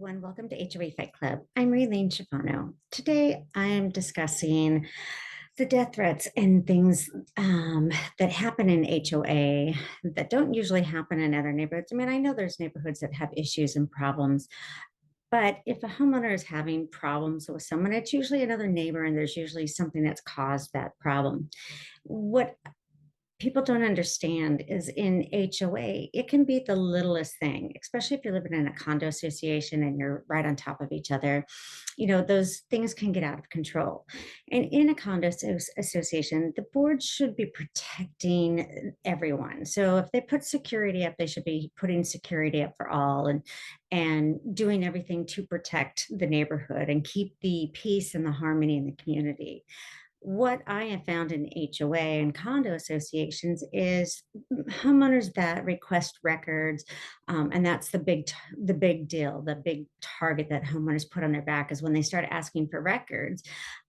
everyone. Welcome to HOA Fight Club. I'm Raylene Schifano. Today, I'm discussing the death threats and things that happen in HOA that don't usually happen in other neighborhoods. I mean, I know there's neighborhoods that have issues and problems, but if a homeowner is having problems with someone, it's usually another neighbor, and there's usually something that's caused that problem. What people don't understand is in HOA, it can be the littlest thing, especially if you're living in a condo association and you're right on top of each other. Those things can get out of control. And in a association, the board should be protecting everyone. So if they put security up, they should be putting security up for all and doing everything to protect the neighborhood and keep the peace and the harmony in the community. What I have found in HOA and condo associations is homeowners that request records, and that's the big deal, the big target that homeowners put on their back is when they start asking for records.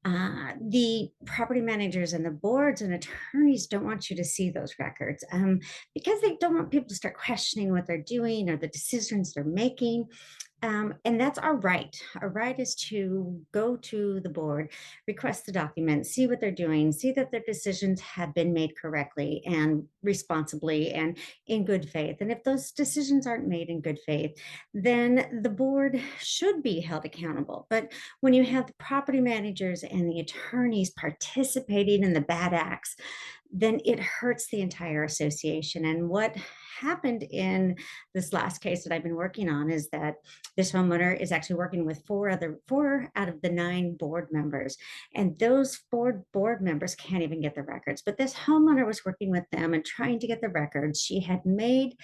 The property managers and the boards and attorneys don't want you to see those records because they don't want people to start questioning what they're doing or the decisions they're making. And that's our right. Our right is to go to the board, request the documents, see what they're doing, see that their decisions have been made correctly and responsibly and in good faith. And if those decisions aren't made in good faith, then the board should be held accountable. But when you have the property managers and the attorneys participating in the bad acts, then it hurts the entire association. And what happened in this last case that I've been working on is that this homeowner is actually working with four out of the 9 board members, and those 4 board members can't even get the records. But this homeowner was working with them and trying to get the records. She had made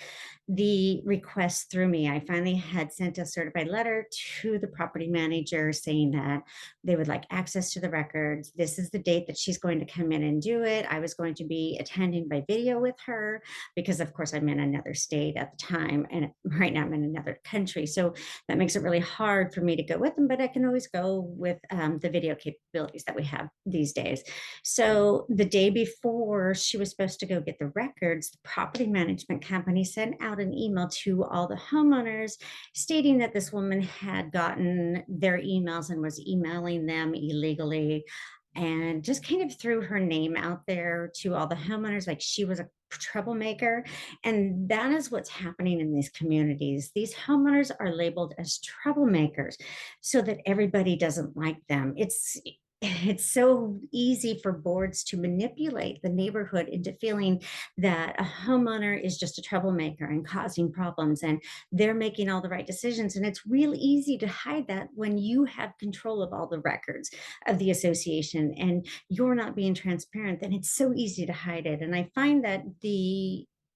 the request through me. I finally had sent a certified letter to the property manager saying that they would like access to the records. This is the date that she's going to come in and do it. I was going to be attending by video with her because, of course, I'm in another state at the time, and right now I'm in another country. So that makes it really hard for me to go with them, but I can always go with the video capabilities that we have these days. So the day before she was supposed to go get the records, the property management company sent out an email to all the homeowners stating that this woman had gotten their emails and was emailing them illegally, and just kind of threw her name out there to all the homeowners like she was a troublemaker. And that is what's happening in these communities. These homeowners are labeled as troublemakers so that everybody doesn't like them. It's so easy for boards to manipulate the neighborhood into feeling that a homeowner is just a troublemaker and causing problems and they're making all the right decisions. And it's real easy to hide that when you have control of all the records of the association and you're not being transparent, then it's so easy to hide it. And I find that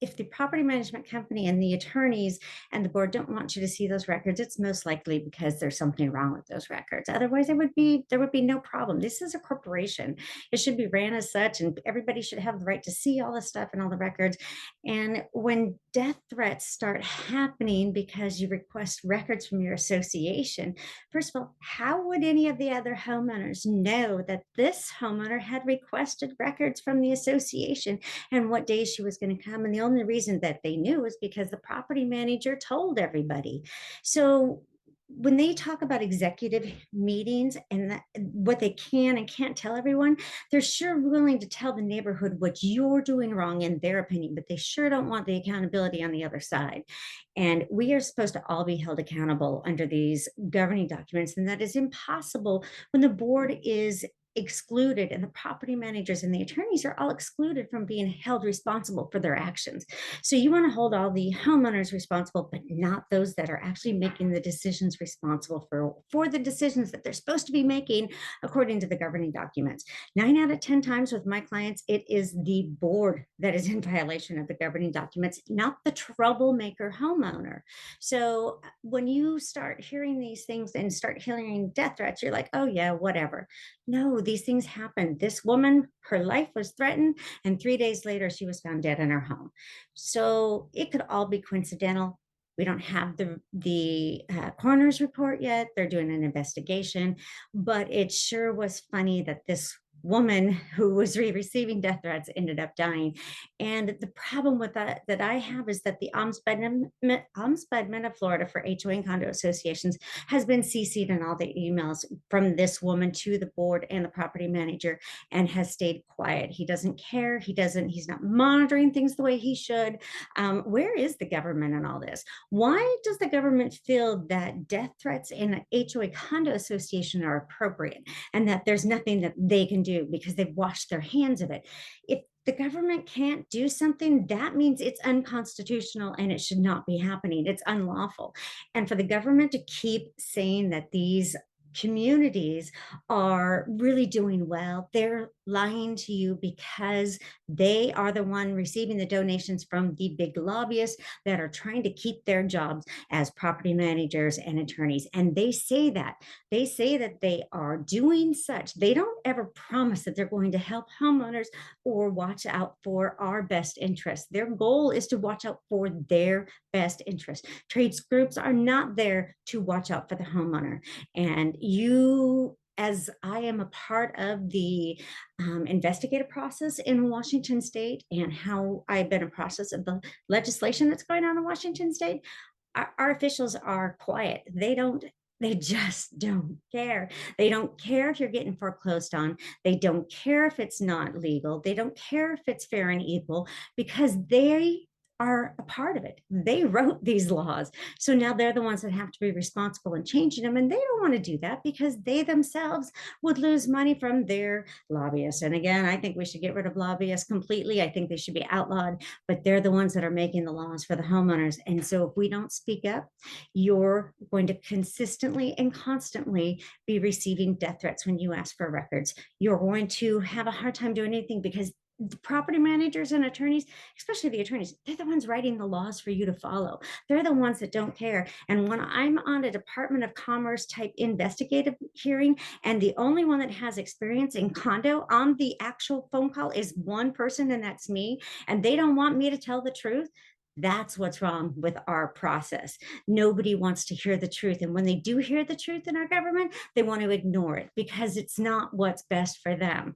if the property management company and the attorneys and the board don't want you to see those records, it's most likely because there's something wrong with those records. Otherwise, there would be no problem. This is a corporation. It should be ran as such, and everybody should have the right to see all the stuff and all the records. And when death threats start happening because you request records from your association, first of all, how would any of the other homeowners know that this homeowner had requested records from the association and what days she was going to come? And the only reason that they knew is because the property manager told everybody. So when they talk about executive meetings and what they can and can't tell everyone, they're sure willing to tell the neighborhood what you're doing wrong in their opinion, but they sure don't want the accountability on the other side. And we are supposed to all be held accountable under these governing documents, and that is impossible when the board is excluded and the property managers and the attorneys are all excluded from being held responsible for their actions. So you want to hold all the homeowners responsible, but not those that are actually making the decisions responsible for the decisions that they're supposed to be making according to the governing documents. 9 out of 10 times with my clients, it is the board that is in violation of the governing documents, not the troublemaker homeowner. So when you start hearing these things and start hearing death threats, you're like, oh yeah, whatever. No, these things happen. This woman, her life was threatened, and 3 days later, she was found dead in her home. So it could all be coincidental. We don't have the coroner's report yet. They're doing an investigation, but it sure was funny that this woman who was receiving death threats ended up dying. And the problem with that I have is that the ombudsman of Florida for HOA and condo associations has been CC'd in all the emails from this woman to the board and the property manager, and has stayed quiet. He doesn't care. He's not monitoring things the way he should. Where is the government in all this? Why does the government feel that death threats in an HOA condo association are appropriate and that there's nothing that they can do because they've washed their hands of it? If the government can't do something, that means it's unconstitutional and it should not be happening. It's unlawful. And for the government to keep saying that these communities are really doing well, they're lying to you because they are the one receiving the donations from the big lobbyists that are trying to keep their jobs as property managers and attorneys. And they say that they are doing such. They don't ever promise that they're going to help homeowners or watch out for our best interests. Their goal is to watch out for their best interest. Trades groups are not there to watch out for the homeowner. And you, as I am a part of the investigative process in Washington State, and how I've been a process of the legislation that's going on in Washington State, our officials are quiet. They just don't care. They don't care if you're getting foreclosed on. They don't care if it's not legal. They don't care if it's fair and equal, because they are a part of it. They wrote these laws. So now they're the ones that have to be responsible in changing them. And they don't want to do that because they themselves would lose money from their lobbyists. And again, I think we should get rid of lobbyists completely. I think they should be outlawed, but they're the ones that are making the laws for the homeowners. And so if we don't speak up, you're going to consistently and constantly be receiving death threats when you ask for records. You're going to have a hard time doing anything because the property managers and attorneys, especially the attorneys, they're the ones writing the laws for you to follow. They're the ones that don't care. And when I'm on a Department of Commerce type investigative hearing, and the only one that has experience in condo on the actual phone call is one person, and that's me, and they don't want me to tell the truth, that's what's wrong with our process. Nobody wants to hear the truth. And when they do hear the truth in our government, they want to ignore it because it's not what's best for them.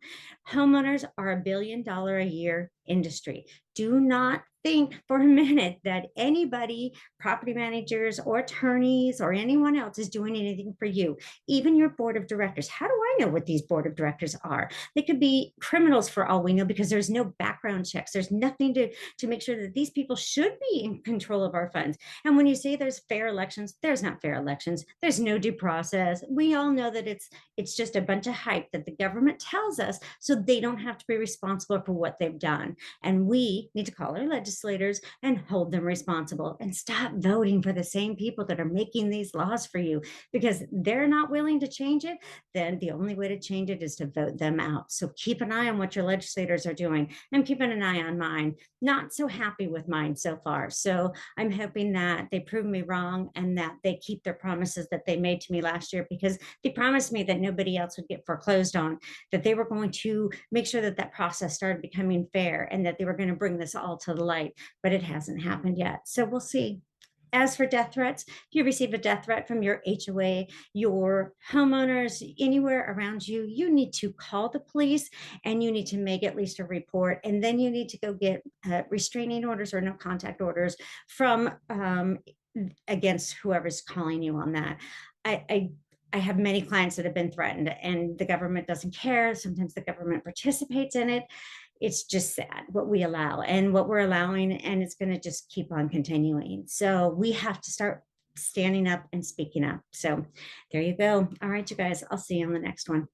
Homeowners are $1 billion a year industry. Do not think for a minute that anybody, property managers or attorneys or anyone else, is doing anything for you. Even your board of directors. How do I know what these board of directors are? They could be criminals for all we know because there's no background checks. There's nothing to make sure that these people should be in control of our funds. And when you say there's fair elections, there's not fair elections. There's no due process. We all know that it's just a bunch of hype that the government tells us so they don't have to be responsible for what they've done. And we need to call our legislators and hold them responsible and stop voting for the same people that are making these laws for you, because they're not willing to change it. Then the only way to change it is to vote them out. So keep an eye on what your legislators are doing. I'm keeping an eye on mine. Not so happy with mine so far. So I'm hoping that they prove me wrong and that they keep their promises that they made to me last year, because they promised me that nobody else would get foreclosed on, that they were going to make sure that that process started becoming fair, and that they were going to bring this all to the light, but it hasn't happened yet. So we'll see. As for death threats, if you receive a death threat from your HOA, your homeowners, anywhere around you, you need to call the police and you need to make at least a report. And then you need to go get restraining orders or no contact orders from against whoever's calling you on that. I have many clients that have been threatened and the government doesn't care. Sometimes the government participates in it. It's just sad what we allow and what we're allowing, and it's going to just keep on continuing. So we have to start standing up and speaking up. So there you go. All right, you guys, I'll see you on the next one.